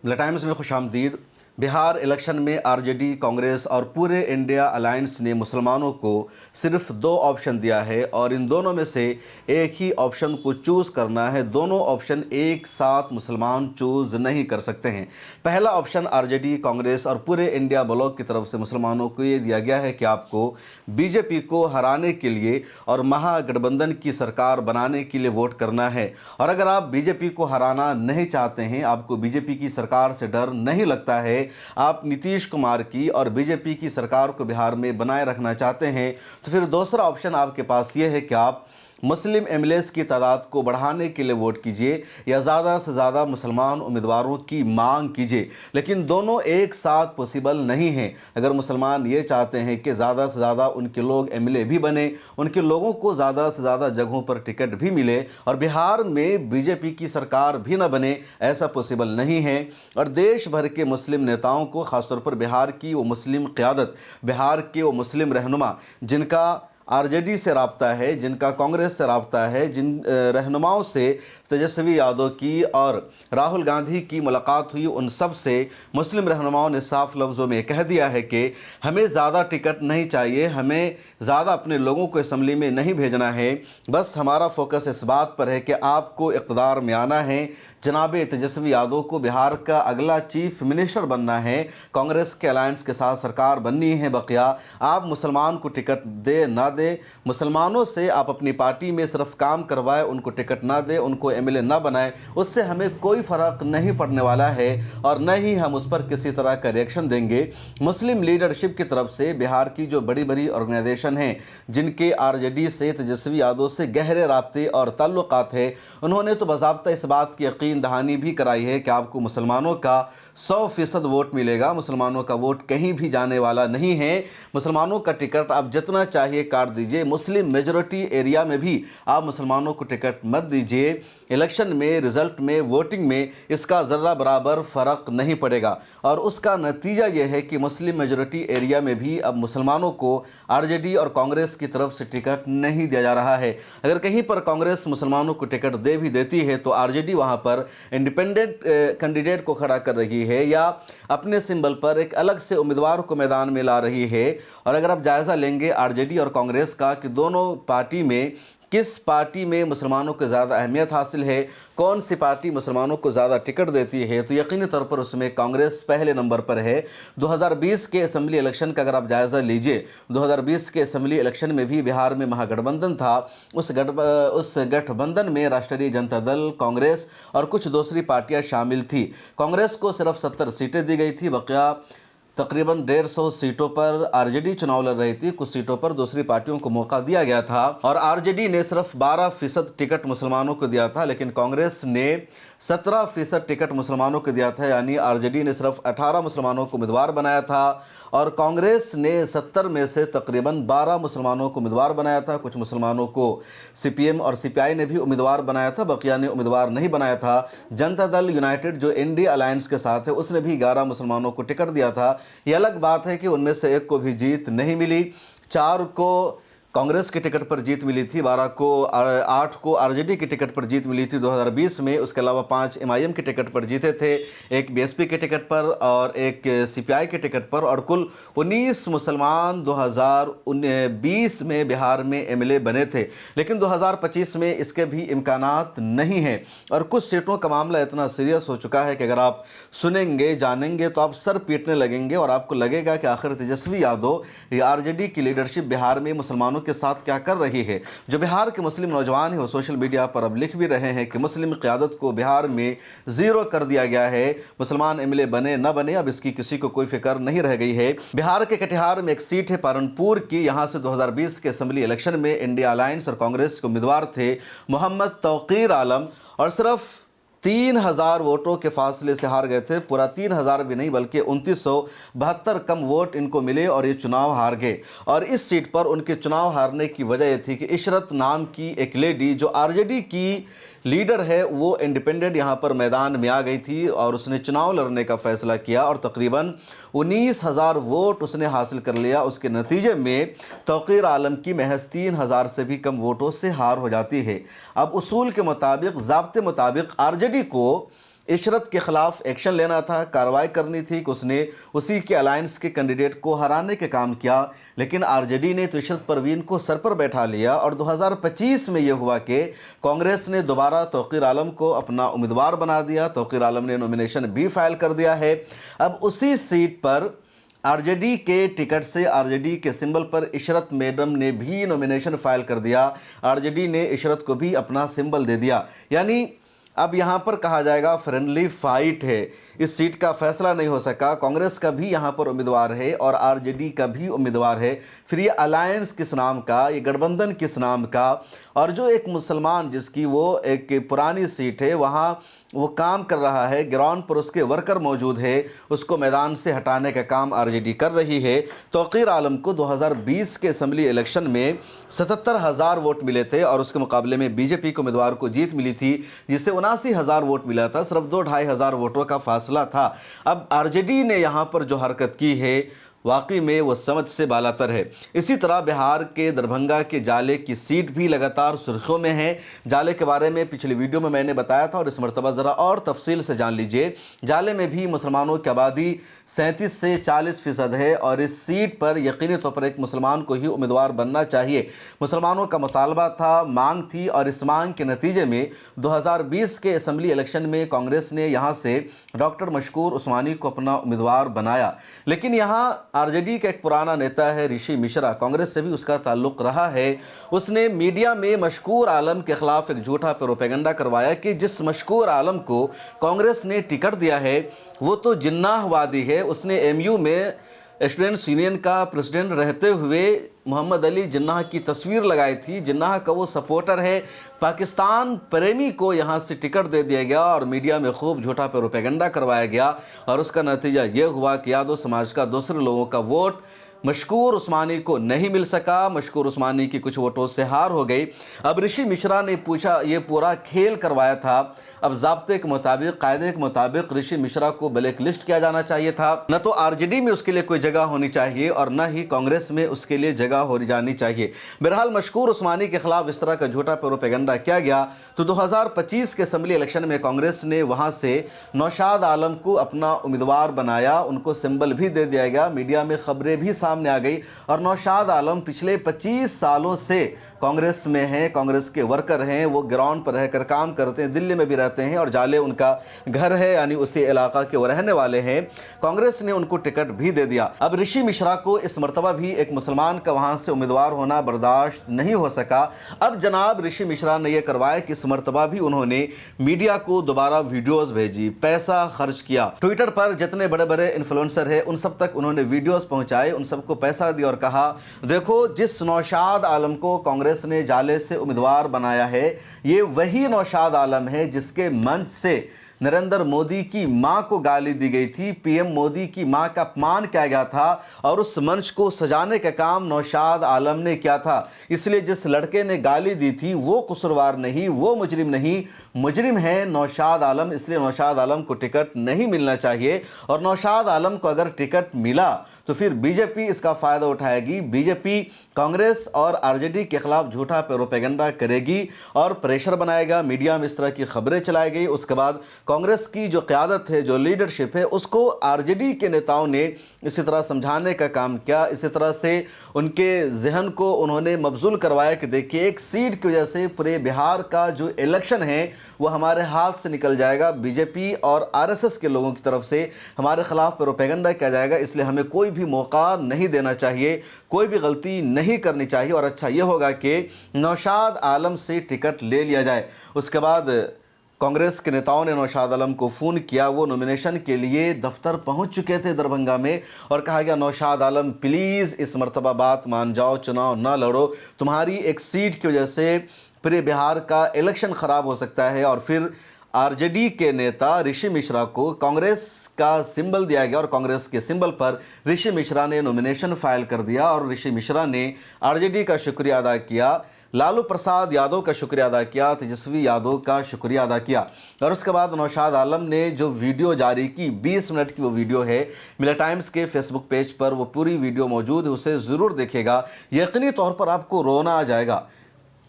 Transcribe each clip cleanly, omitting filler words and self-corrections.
Times में खुश आमदीद। बिहार इलेक्शन में आरजेडी, कांग्रेस और पूरे इंडिया अलायंस ने मुसलमानों को सिर्फ दो ऑप्शन दिया है और इन दोनों में से एक ही ऑप्शन को चूज़ करना है। दोनों ऑप्शन एक साथ मुसलमान चूज़ नहीं कर सकते हैं। पहला ऑप्शन आरजेडी, कांग्रेस और पूरे इंडिया ब्लॉक की तरफ से मुसलमानों को ये दिया गया है कि आपको बीजेपी को हराने के लिए और महागठबंधन की सरकार बनाने के लिए वोट करना है। और अगर आप बीजेपी को हराना नहीं चाहते हैं, आपको बीजेपी की सरकार से डर नहीं लगता है, आप नीतीश कुमार की और बीजेपी की सरकार को बिहार में बनाए रखना चाहते हैं, तो फिर दूसरा ऑप्शन आपके पास ये है कि आप मुस्लिम एमएलएस की तादाद को बढ़ाने के लिए वोट कीजिए या ज़्यादा से ज़्यादा मुसलमान उम्मीदवारों की मांग कीजिए। लेकिन दोनों एक साथ पॉसिबल नहीं हैं। अगर मुसलमान ये चाहते हैं कि ज़्यादा से ज़्यादा उनके लोग एमएलए भी बने, उनके लोगों को ज़्यादा से ज़्यादा जगहों पर टिकट भी मिले और बिहार में बीजेपी की सरकार भी न बने, ऐसा पॉसिबल नहीं है। और देश भर के मुस्लिम नेताओं को, ख़ासतौर पर बिहार की वो मुस्लिम क़यादत, बिहार के वो मुस्लिम रहनुमा जिनका आरजेडी से राब्ता है, जिनका कांग्रेस से राब्ता है, जिन रहनुमाओं से तेजस्वी यादव की और राहुल गांधी की मुलाकात हुई, उन सब से मुस्लिम रहनुमाओं ने साफ लफ्ज़ों में कह दिया है कि हमें ज़्यादा टिकट नहीं चाहिए, हमें ज़्यादा अपने लोगों को असम्बली में नहीं भेजना है, बस हमारा फोकस इस बात पर है कि आपको इक़्तिदार में आना है, जनाब तेजस्वी यादव को बिहार का अगला चीफ मिनिस्टर बनना है, कांग्रेस के अलायंस के साथ सरकार बननी है। बकिया आप मुसलमान को टिकट दे ना दे, मुसलमानों से आप अपनी पार्टी में सिर्फ काम करवाए, उनको टिकट ना दे, उनको एमएलए ना बनाए, उससे हमें कोई फ़र्क नहीं पड़ने वाला है और न ही हम उस पर किसी तरह का रिएक्शन देंगे। मुस्लिम लीडरशिप की तरफ से बिहार की जो बड़ी बड़ी ऑर्गेनाइजेशन हैं, जिनके आरजेडी से, तेजस्वी यादव से गहरे राब्ते और ताल्लुकात है, उन्होंने तो बाज़ाब्ता इस बात की यकीन दहानी भी कराई है कि आपको मुसलमानों का 100% वोट मिलेगा। मुसलमानों का वोट कहीं भी जाने वाला नहीं है। मुसलमानों का टिकट आप जितना चाहिए काट दीजिए, मुस्लिम मेजॉरिटी एरिया में भी आप मुसलमानों को टिकट मत दीजिए। इलेक्शन में, रिजल्ट में, वोटिंग में इसका ज़र्रा बराबर फ़र्क नहीं पड़ेगा और उसका नतीजा यह है कि मुस्लिम मेजॉरिटी एरिया में भी अब मुसलमानों को आरजेडी और कांग्रेस की तरफ से टिकट नहीं दिया जा रहा है। अगर कहीं पर कांग्रेस मुसलमानों को टिकट दे भी देती है तो आरजेडी वहाँ पर इंडिपेंडेंट कैंडिडेट को खड़ा कर रही है या अपने सिंबल पर एक अलग से उम्मीदवार को मैदान में ला रही है। और अगर आप जायज़ा लेंगे आरजेडी और कांग्रेस का कि दोनों पार्टी में किस पार्टी में मुसलमानों को ज़्यादा अहमियत हासिल है, कौन सी पार्टी मुसलमानों को ज़्यादा टिकट देती है, तो यकीनी तौर पर उसमें कांग्रेस पहले नंबर पर है। 2020 के असेंबली इलेक्शन का अगर आप जायज़ा लीजिए, 2020 के असेंबली इलेक्शन में भी बिहार में महागठबंधन था। उस गठबंधन में राष्ट्रीय जनता दल, कांग्रेस और कुछ दूसरी पार्टियां शामिल थी। कांग्रेस को सिर्फ 70 सीटें दी गई थी, बकिया तकरीबन 150 सीटों पर आरजेडी चुनाव लड़ रही थी। कुछ सीटों पर दूसरी पार्टियों को मौका दिया गया था और आरजेडी ने सिर्फ 12% टिकट मुसलमानों को दिया था, लेकिन कांग्रेस ने 17% टिकट मुसलमानों को दिया था। यानी आरजेडी ने सिर्फ 18 मुसलमानों को उम्मीदवार बनाया था और कांग्रेस ने 70 में से तकरीबन 12 मुसलमानों को उम्मीदवार बनाया था। कुछ मुसलमानों को सीपीएम और सीपीआई ने भी उम्मीदवार बनाया था, बकिया ने उम्मीदवार नहीं बनाया था। जनता दल यूनाइटेड जो इंडिया अलायंस के साथ है, उसने भी 11 मुसलमानों को टिकट दिया था। ये अलग बात है कि उनमें से एक को भी जीत नहीं मिली। 4 को कांग्रेस के टिकट पर जीत मिली थी, 8 को आरजेडी की टिकट पर जीत मिली थी 2020 में। उसके अलावा 5 एमआईएम के टिकट पर जीते थे, एक बीएसपी के टिकट पर और एक सीपीआई के टिकट पर, और कुल 19 मुसलमान 2020 में बिहार में एमएलए बने थे। लेकिन 2025 में इसके भी इम्कानात नहीं हैं और कुछ सीटों का मामला इतना सीरियस हो चुका है कि अगर आप सुनेंगे, जानेंगे तो आप सर पीटने लगेंगे और आपको लगेगा कि आखिर तेजस्वी यादव या आरजेडी की लीडरशिप बिहार में मुसलमानों के साथ क्या कर रही है। जो बिहार के मुस्लिम नौजवान हैं वो सोशल मीडिया पर अब लिख भी रहे हैं कि मुस्लिम क़यादत को बिहार में ज़ीरो कर दिया गया है, मुसलमान एमएलए बने न बने अब इसकी किसी को कोई फिक्र नहीं रह गई है। बिहार के कटिहार में एक सीट है पालनपुर की, यहाँ से 2020 के असेंबली इलेक्शन में इंडिया अलायंस और कांग्रेस के उम्मीदवार थे मोहम्मद तौकीर आलम और सिर्फ 3000 वोटों के फासले से हार गए थे। पूरा 3000 भी नहीं बल्कि 2972 कम वोट इनको मिले और ये चुनाव हार गए। और इस सीट पर उनके चुनाव हारने की वजह ये थी कि इशरत नाम की एक लेडी जो आरजेडी की लीडर है वो इंडिपेंडेंट यहाँ पर मैदान में आ गई थी और उसने चुनाव लड़ने का फैसला किया और तकरीबन 19,000 वोट उसने हासिल कर लिया। उसके नतीजे में तौकीर आलम की महज 3,000 से भी कम वोटों से हार हो जाती है। अब उसूल के मुताबिक, ज़ाब्ते मुताबिक आरजेडी को इशरत के खिलाफ एक्शन लेना था, कार्रवाई करनी थी कि उसने उसी के अलायंस के कैंडिडेट को हराने के काम किया। लेकिन आरजेडी ने तो इशरत परवीन को सर पर बैठा लिया और 2025 में यह हुआ कि कांग्रेस ने दोबारा तौकीर आलम को अपना उम्मीदवार बना दिया। तौकीर आलम ने नॉमिनेशन भी फाइल कर दिया है। अब उसी सीट पर आरजेडी के टिकट से आरजेडी के सिंबल पर इशरत मैडम ने भी नॉमिनेशन फाइल कर दिया। आरजेडी ने इशरत को भी अपना सिंबल दे दिया। यानी अब यहाँ पर कहा जाएगा फ्रेंडली फाइट है। इस सीट का फैसला नहीं हो सका। कांग्रेस का भी यहाँ पर उम्मीदवार है और आरजेडी का भी उम्मीदवार है। फिर ये अलायंस किस नाम का, ये गठबंधन किस नाम का, और जो एक मुसलमान जिसकी वो एक पुरानी सीट है वहाँ वो काम कर रहा है, ग्राउंड पर उसके वर्कर मौजूद है, उसको मैदान से हटाने का काम आरजेडी कर रही है। तौकीर आलम को 2020 के असम्बली इलेक्शन में 77,000 वोट मिले थे और उसके मुकाबले में बीजेपी के उम्मीदवार को जीत मिली थी जिससे 79,000 वोट मिला था। सिर्फ 2-2.5 हज़ार वोटों का फासला था। अब आरजेडी ने यहाँ पर जो हरकत की है वाकई में वो समझ से बालातर है। इसी तरह बिहार के दरभंगा के जाले की सीट भी लगातार सुर्खियों में है। जाले के बारे में पिछली वीडियो में मैंने बताया था और इस मरतबा ज़रा और तफसील से जान लीजिए। जाले में भी मुसलमानों की आबादी 37 से 40% है और इस सीट पर यकीनी तौर पर एक मुसलमान को ही उम्मीदवार बनना चाहिए। मुसलमानों का मुतालबा था, मांग थी और इस मांग के नतीजे में 2020 के असम्बली इलेक्शन में कांग्रेस ने यहाँ से डॉक्टर मशकूर उस्मानी को अपना उम्मीदवार बनाया। लेकिन यहाँ आरजेडी का एक पुराना नेता है ऋषि मिश्रा, कांग्रेस से भी उसका ताल्लुक रहा है। उसने मीडिया में मशकूर आलम के खिलाफ एक झूठा प्रोपेगेंडा करवाया कि जिस मशकूर आलम को कांग्रेस ने टिकट दिया है वो तो जिन्नाहवादी है। उसने एमयू में स्टूडेंट्स यूनियन का प्रेसिडेंट रहते हुए मोहम्मद अली जिन्नाह की तस्वीर लगाई थी। जिन्नाह का वो सपोर्टर है। पाकिस्तान प्रेमी को यहाँ से टिकट दे दिया गया और मीडिया में खूब झूठा प्रोपेगेंडा करवाया गया और उसका नतीजा ये हुआ कि यादव समाज का दूसरे लोगों का वोट मशकूर उस्मानी को नहीं मिल सका। मशकूर उस्मानी की कुछ वोटों से हार हो गई। अब ऋषि मिश्रा ने पूछा, ये पूरा खेल करवाया था। अब ज़ाब्ते के मुताबिक, कायदे के मुताबिक ऋषि मिश्रा को ब्लैक लिस्ट किया जाना चाहिए था। न तो आरजेडी में उसके लिए कोई जगह होनी चाहिए और न ही कांग्रेस में उसके लिए जगह हो जानी चाहिए। बहरहाल मशकूर उस्मानी के खिलाफ इस तरह का झूठा प्रोपेगेंडा किया गया तो 2025 के असम्बली इलेक्शन में कांग्रेस ने वहाँ से नौशाद आलम को अपना उम्मीदवार बनाया। उनको सिंबल भी दे दिया गया। मीडिया में खबरें भी सामने आ गई और नौशाद आलम पिछले 25 सालों से कांग्रेस में हैं, कांग्रेस के वर्कर हैं। वो ग्राउंड पर रहकर काम करते हैं, दिल्ली में भी रहते हैं और जाले उनका घर है, यानी उसी इलाका के वो रहने वाले हैं। कांग्रेस ने उनको टिकट भी दे दिया। अब ऋषि मिश्रा को इस मरतबा भी एक मुसलमान का वहां से उम्मीदवार होना बर्दाश्त नहीं हो सका। अब जनाब ऋषि मिश्रा ने यह करवाया कि इस मरतबा भी उन्होंने मीडिया को दोबारा वीडियोस भेजी, पैसा खर्च किया। ट्विटर पर जितने बड़े बड़े इन्फ्लुएंसर है उन सब तक उन्होंने वीडियोस पहुंचाए, उन सबको पैसा दिया और कहा, देखो जिस नौशाद आलम को कांग्रेस ने जाले से उम्मीदवार बनाया है ये वही नौशाद आलम है जिसके मंच से नरेंद्र मोदी की मां को गाली दी गई थी, पीएम मोदी की मां का अपमान किया गया था और उस मंच को सजाने का काम नौशाद आलम ने किया था। इसलिए जिस लड़के ने गाली दी थी वो कसूरवार नहीं, वो मुजरिम नहीं, मुजरिम है नौशाद आलम। इसलिए नौशाद आलम को टिकट नहीं मिलना चाहिए और नौशाद आलम को अगर टिकट मिला तो फिर बीजेपी इसका फ़ायदा उठाएगी। बीजेपी कांग्रेस और आरजेडी के खिलाफ झूठा प्रोपेगेंडा करेगी और प्रेशर बनाएगा, मीडिया में इस तरह की खबरें चलाएगी। उसके बाद कांग्रेस की जो क़यादत है, जो लीडरशिप है, उसको आरजेडी के नेताओं ने इसी तरह समझाने का काम किया। इसी तरह से उनके जहन को उन्होंने मबजूल करवाया कि देखिए एक सीट की वजह से पूरे बिहार का जो इलेक्शन है वो हमारे हाथ से निकल जाएगा। बीजेपी और आरएसएस के लोगों की तरफ से हमारे खिलाफ प्रोपेगेंडा किया जाएगा, इसलिए हमें कोई भी मौका नहीं देना चाहिए, कोई भी गलती नहीं करनी चाहिए और अच्छा ये होगा कि नौशाद आलम से टिकट ले लिया जाए। उसके बाद कांग्रेस के नेताओं ने नौशाद आलम को फ़ोन किया। वो नॉमिनेशन के लिए दफ्तर पहुंच चुके थे दरभंगा में और कहा गया, नौशाद आलम प्लीज़ इस मरतबा बात मान जाओ, चुनाव ना लड़ो, तुम्हारी एक सीट की वजह से पूरे बिहार का इलेक्शन ख़राब हो सकता है। और फिर आरजेडी के नेता ऋषि मिश्रा को कांग्रेस का सिंबल दिया गया और कांग्रेस के सिंबल पर ऋषि मिश्रा ने नॉमिनेशन फाइल कर दिया और ऋषि मिश्रा ने आरजेडी का शुक्रिया अदा किया, लालू प्रसाद यादव का शुक्रिया अदा किया, तेजस्वी यादव का शुक्रिया अदा किया। और उसके बाद नौशाद आलम ने जो वीडियो जारी की, 20 मिनट की वो वीडियो है, मिला टाइम्स के फेसबुक पेज पर वो पूरी वीडियो मौजूद है, उसे ज़रूर देखिएगा। यकीनी तौर पर आपको रोना आ जाएगा।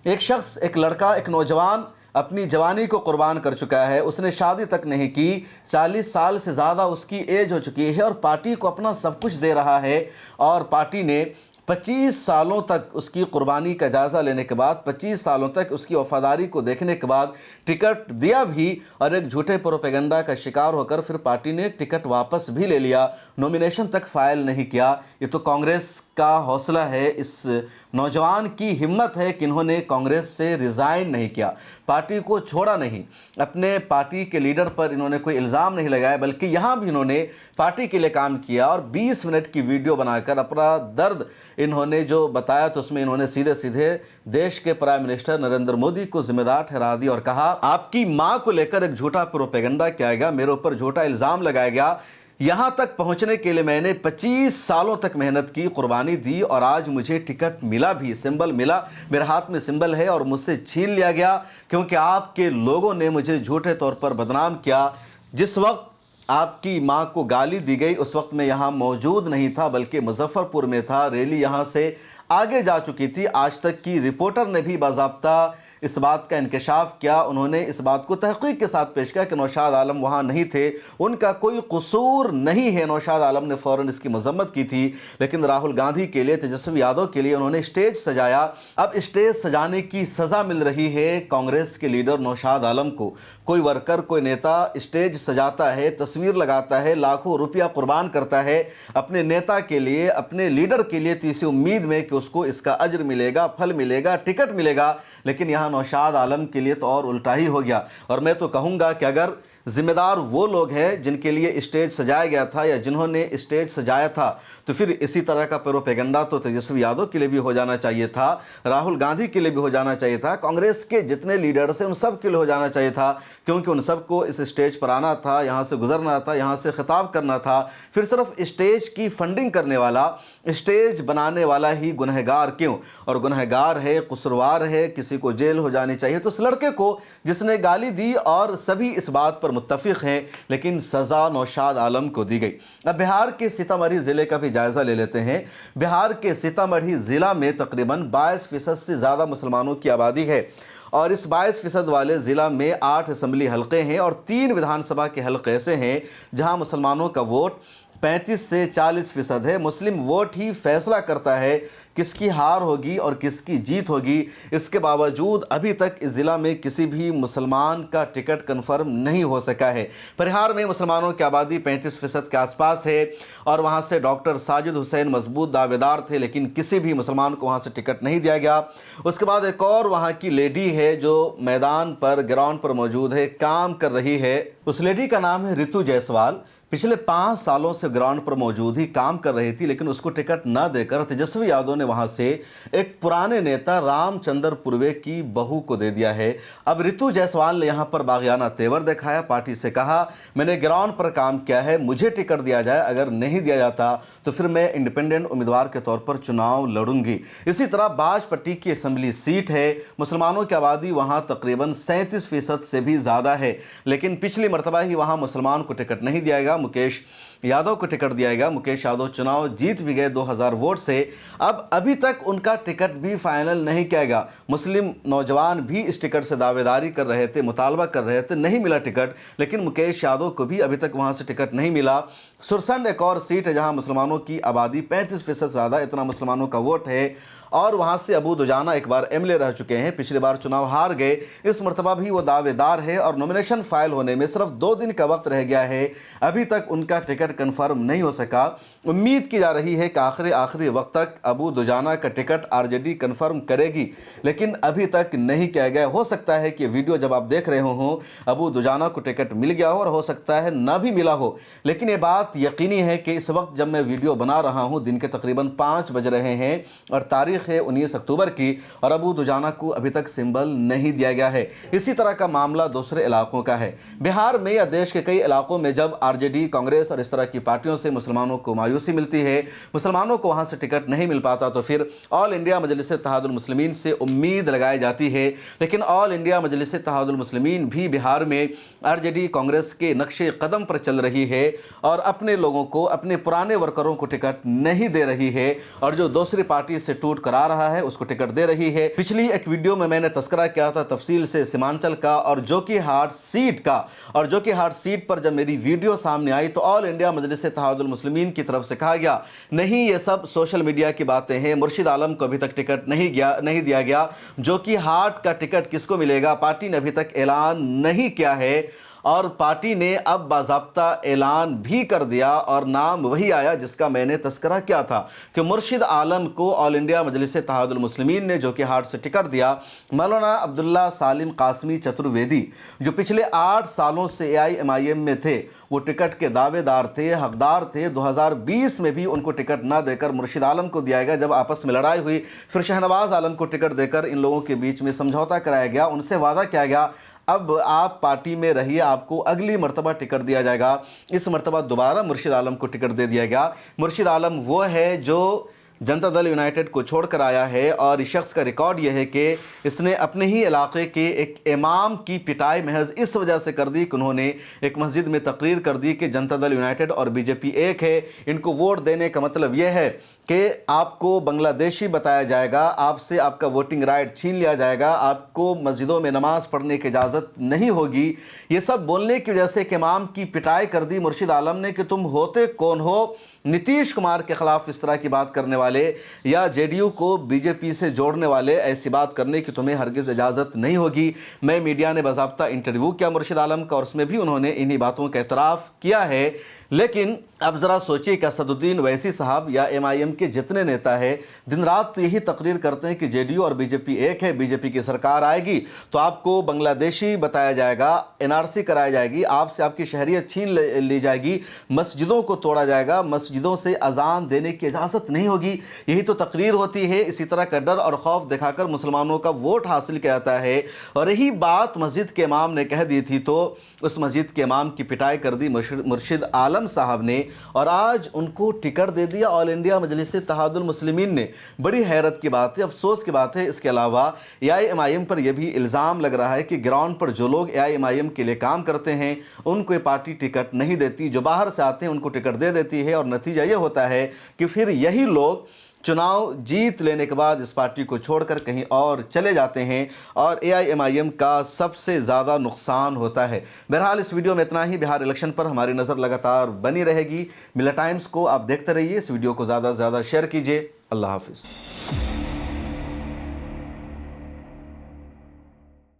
एक शख्स, एक लड़का, एक नौजवान اپنی جوانی کو قربان کر چکا ہے، اس نے شادی تک نہیں کی، 40 سال سے زیادہ اس کی ایج ہو چکی ہے اور پارٹی کو اپنا سب کچھ دے رہا ہے، اور پارٹی نے 25 سالوں تک اس کی قربانی کا جائزہ لینے کے بعد، 25 سالوں تک اس کی وفاداری کو دیکھنے کے بعد ٹکٹ دیا بھی، اور ایک جھوٹے پروپیگنڈا کا شکار ہو کر پھر پارٹی نے ٹکٹ واپس بھی لے لیا، نومینیشن تک فائل نہیں کیا۔ یہ تو کانگریس کا حوصلہ ہے، اس نوجوان کی ہمت ہے کہ انہوں نے کانگریس سے ریزائن نہیں کیا، پارٹی کو چھوڑا نہیں، اپنے پارٹی کے لیڈر پر انہوں نے کوئی الزام نہیں لگایا، بلکہ یہاں بھی انہوں نے پارٹی کے لیے کام کیا، اور 20 منٹ کی ویڈیو بنا کر اپنا درد انہوں نے جو بتایا تو اس میں انہوں نے سیدھے دیش کے پرائم منسٹر نریندر مودی کو ذمہ دار ٹھہرا دی اور کہا آپ کی ماں کو لے کر ایک جھوٹا پروپیگنڈا کیا گیا، میرے اوپر جھوٹا الزام لگایا گیا، یہاں تک پہنچنے کے لیے میں نے 25 سالوں تک محنت کی، قربانی دی، اور آج مجھے ٹکٹ ملا بھی، سمبل ملا، میرے ہاتھ میں سمبل ہے اور مجھ سے چھین لیا گیا کیونکہ آپ کے لوگوں نے مجھے جھوٹے طور پر بدنام کیا۔ جس وقت آپ کی ماں کو گالی دی گئی اس وقت میں یہاں موجود نہیں تھا، بلکہ مظفر پور میں تھا، ریلی یہاں سے آگے جا چکی تھی۔ آج تک کی رپورٹر نے بھی باضابطہ اس بات کا انکشاف کیا، انہوں نے اس بات کو تحقیق کے ساتھ پیش کیا کہ نوشاد عالم وہاں نہیں تھے، ان کا کوئی قصور نہیں ہے، نوشاد عالم نے فوراً اس کی مذمت کی تھی، لیکن راہل گاندھی کے لیے، تیجسوی یادو کے لیے انہوں نے اسٹیج سجایا۔ اب اسٹیج سجانے کی سزا مل رہی ہے کانگریس کے لیڈر نوشاد عالم کو۔ کوئی ورکر، کوئی نیتا اسٹیج سجاتا ہے، تصویر لگاتا ہے، لاکھوں روپیہ قربان کرتا ہے اپنے نیتا کے لیے، اپنے لیڈر کے لیے، اسی امید میں کہ اس کو اس کا اجر ملے گا، پھل ملے گا، ٹکٹ ملے گا، لیکن یہاں نوشاد عالم کے لیے تو اور الٹا ہی ہو گیا۔ اور میں تو کہوں گا کہ اگر ذمہ دار وہ لوگ ہیں جن کے لیے اسٹیج سجایا گیا تھا یا جنہوں نے اسٹیج سجایا تھا، تو پھر اسی طرح کا پروپیگنڈا تو تیجسوی یادو کے لیے بھی ہو جانا چاہیے تھا، راہل گاندھی کے لیے بھی ہو جانا چاہیے تھا، کانگریس کے جتنے لیڈرز ہیں ان سب کے لیے ہو جانا چاہیے تھا، کیونکہ ان سب کو اس اسٹیج پر آنا تھا، یہاں سے گزرنا تھا، یہاں سے خطاب کرنا تھا۔ پھر صرف اسٹیج کی فنڈنگ کرنے والا، اسٹیج بنانے والا ہی گنہگار کیوں؟ اور گنہگار ہے، قصوروار ہے، کسی کو جیل ہو جانی چاہیے تو اس لڑکے کو جس نے گالی دی، اور سبھی اس بات پر متفق ہیں، لیکن سزا نوشاد عالم کو دی گئی۔ اب بہار کے سیتامڑھی ضلع کا بھی جائزہ لے لیتے ہیں۔ بہار کے سیتامڑھی ضلع میں تقریباً 22% سے زیادہ مسلمانوں کی آبادی ہے، اور اس 22% والے ضلع میں 8 اسمبلی حلقے ہیں اور 3 ودھان سبھا کے حلقے ایسے ہیں جہاں مسلمانوں کا ووٹ 35 سے 40% ہے۔ مسلم ووٹ ہی فیصلہ کرتا ہے کس کی ہار ہوگی اور کس کی جیت ہوگی۔ اس کے باوجود ابھی تک اس ضلع میں کسی بھی مسلمان کا ٹکٹ کنفرم نہیں ہو سکا ہے۔ پرہار میں مسلمانوں کی آبادی 35% کے آس پاس ہے، اور وہاں سے ڈاکٹر ساجد حسین مضبوط دعوے دار تھے، لیکن کسی بھی مسلمان کو وہاں سے ٹکٹ نہیں دیا گیا۔ اس کے بعد ایک اور وہاں کی لیڈی ہے جو میدان پر، گراؤنڈ پر موجود ہے، کام کر رہی ہے۔ اس لیڈی کا نام ہے ریتو جیسوال۔ پچھلے 5 سالوں سے گراؤنڈ پر موجود ہی کام کر رہی تھی، لیکن اس کو ٹکٹ نہ دے کر تیجسوی یادو نے وہاں سے ایک پرانے نیتا رام چندر پوروے کی بہو کو دے دیا ہے۔ اب ریتو جیسوال نے یہاں پر باغیانہ تیور دکھایا، پارٹی سے کہا میں نے گراؤنڈ پر کام کیا ہے، مجھے ٹکٹ دیا جائے، اگر نہیں دیا جاتا تو پھر میں انڈیپینڈنٹ امیدوار کے طور پر چناؤ لڑوں گی۔ اسی طرح باج پٹی کی اسمبلی سیٹ ہے، مسلمانوں کی آبادی وہاں تقریباً 37% سے بھی زیادہ ہے، لیکن پچھلی مرتبہ ہی وہاں مسلمان کو ٹکٹ نہیں دیا گیا، مکیش یادو کو ٹکٹ دیا گیا۔ مکیش یادو چناؤ جیت بھی گئے 2000 ووٹ سے۔ ابھی تک ان کا ٹکٹ بھی فائنل نہیں کیا گیا۔ مسلم نوجوان بھی اس ٹکٹ سے دعوے داری کر رہے تھے، مطالبہ کر رہے تھے، نہیں ملا ٹکٹ، لیکن مکیش یادو کو بھی ابھی تک وہاں سے ٹکٹ نہیں ملا۔ سرسنڈ ایک اور سیٹ ہے جہاں مسلمانوں کی آبادی 35% زیادہ، اتنا مسلمانوں کا ووٹ ہے، اور وہاں سے ابو دجانہ ایک بار ایم ایل اے رہ چکے ہیں، پچھلی بار چناؤ ہار گئے، اس مرتبہ بھی وہ دعوے دار ہے، اور نومینیشن فائل ہونے میں صرف 2 دن کا وقت رہ گیا ہے، ابھی تک ان کا ٹکٹ کنفرم نہیں ہو سکا۔ امید کی جا رہی ہے کہ آخری وقت تک ابو دجانہ کا ticket R J D confirm کرے گی، لیکن ابھی تک نہیں کیا گیا۔ ہو سکتا ہے کہ ویڈیو جب آپ دیکھ رہے ہوں ابو دجانہ کو ٹکٹ مل گیا ہو، اور ہو سکتا ہے نہ بھی ملا ہو، لیکن یہ بات یقینی ہے کہ اس وقت جب میں ویڈیو بنا رہا ہوں دن کے تقریباً 5 بج رہے ہیں، اور تاریخ ہے 19 اکتوبر کی، اور ابو دجانہ کو ابھی تک سمبل نہیں دیا گیا ہے۔ اسی طرح کا معاملہ دوسرے علاقوں کا ہے۔ بہار میں یا دیش کے کئی علاقوں میں جب آر جے ڈی، کانگریس اور اس طرح तरह की पार्टियों से मुसलमानों को मायूसी मिलती है, मुसलमानों को वहाँ से टिकट नहीं मिल पाता, तो फिर ऑल इंडिया मजलिस इत्तेहादुल मुस्लिमीन से उम्मीद लगाई जाती है। लेकिन ऑल इंडिया मजलिस इत्तेहादुल मुस्लिमीन भी बिहार में आरजेडी कांग्रेस के नक्शे कदम पर चल रही है और अपने लोगों को, अपने पुराने वर्करों को टिकट नहीं दे रही है, और जो दूसरी पार्टी से टूट करा रहा है उसको टिकट दे रही है। पिछली एक वीडियो में मैंने तस्करा किया था तफसील से सीमांचल का और जोकीहाट सीट का, और जोकीहाट सीट पर जब मेरी वीडियो सामने आई तो ऑल इंडिया मजलिस इत्तेहादुल मुस्लिमीन की तरफ से कहा गया नहीं, ये सब सोशल मीडिया की बातें हैं, मुर्शिद आलम को अभी तक टिकट नहीं दिया गया, जोकीहाट का टिकट किसको मिलेगा, पार्टी ने अभी तक ऐलान नहीं किया है। और पार्टी ने अब बाज़ाब्ता ऐलान भी कर दिया और नाम वही आया जिसका मैंने तस्करा किया था कि मुर्शिद आलम को ऑल इंडिया मजलिस इत्तेहादुल मुस्लिमीन ने जोकीहाट से टिकट दिया। मौलाना अब्दुल्ला सालिम कासमी चतुर्वेदी जो पिछले 8 सालों से AIMIM में थे, वो टिकट के दावेदार थे, हकदार थे। 2020 में भी उनको टिकट ना देकर मुर्शिद आलम को दिया गया। जब आपस में लड़ाई हुई फिर शहनवाज आलम को टिकट देकर इन लोगों के बीच में समझौता कराया गया, उनसे वादा किया गया अब आप पार्टी में रहिए, आपको अगली मर्तबा टिकट दिया जाएगा। इस मर्तबा दोबारा मुर्शिद आलम को टिकट दे दिया गया। मुर्शिद आलम वो है जो जनता दल यूनाइटेड को छोड़कर आया है और इस शख्स का रिकॉर्ड यह है कि इसने अपने ही इलाके के एक इमाम की पिटाई महज इस वजह से कर दी कि उन्होंने एक मस्जिद में तकरीर कर दी कि जनता दल यूनाइटेड और बीजेपी एक है, इनको वोट देने का मतलब यह है कि आपको बांग्लादेशी बताया जाएगा, आपसे आपका वोटिंग राइट छीन लिया जाएगा, आपको मस्जिदों में नमाज पढ़ने की इजाज़त नहीं होगी। ये सब बोलने की वजह से इमाम की पिटाई कर दी मुर्शिद आलम ने कि तुम होते कौन हो, नीतीश कुमार के खिलाफ इस तरह की बात करने वाले या जेडीयू को बीजेपी से जोड़ने वाले, ऐसी बात करने की तुम्हें हरगिज़ इजाज़त नहीं होगी। मैं मीडिया ने बाज़ाब्ता इंटरव्यू किया मुर्शिद आलम का और उसमें भी उन्होंने इन्हीं बातों का एतराफ़ किया है। लेकिन अब ज़रा सोचिए कि असदुद्दीन वैसी साहब या MIM के जितने नेता हैं दिन रात तो यही तकरीर करते हैं कि जेडीयू और बीजेपी एक है, बीजेपी की सरकार आएगी तो आपको बांग्लादेशी बताया जाएगा, NRC कराई जाएगी, आपसे आपकी शहरियत छीन ली जाएगी, मस्जिदों को तोड़ा जाएगा, मस्जिदों से अजान देने की इजाज़त नहीं होगी। यही तो तकरीर होती है। इसी तरह का डर और खौफ दिखाकर मुसलमानों का वोट हासिल किया जाता है। और यही बात मस्जिद के इमाम ने कह दी थी तो उस मस्जिद के इमाम की पिटाई कर दी मुर्शिद आलम साहब ने और आज उनको टिकट दे दिया ऑल इंडिया मजलिस इत्तेहादुल मुस्लिमीन ने। बड़ी हैरत की बात है, अफसोस की बात है। इसके अलावा AIMIM पर यह भी इल्ज़ाम लग रहा है कि ग्राउंड पर जो लोग AIMIM के लिए काम करते हैं उनको ये पार्टी टिकट नहीं देती, जो बाहर से आते हैं उनको टिकट दे देती है और नतीजा ये होता है कि फिर यही लोग चुनाव जीत लेने के बाद इस पार्टी को छोड़कर कहीं और चले जाते हैं और AIMIM का सबसे ज़्यादा नुकसान होता है। बहरहाल इस वीडियो में इतना ही। बिहार इलेक्शन पर हमारी नज़र लगातार बनी रहेगी। मिला टाइम्स को आप देखते रहिए, इस वीडियो को ज़्यादा से ज़्यादा शेयर कीजिए। अल्लाह हाफिज़।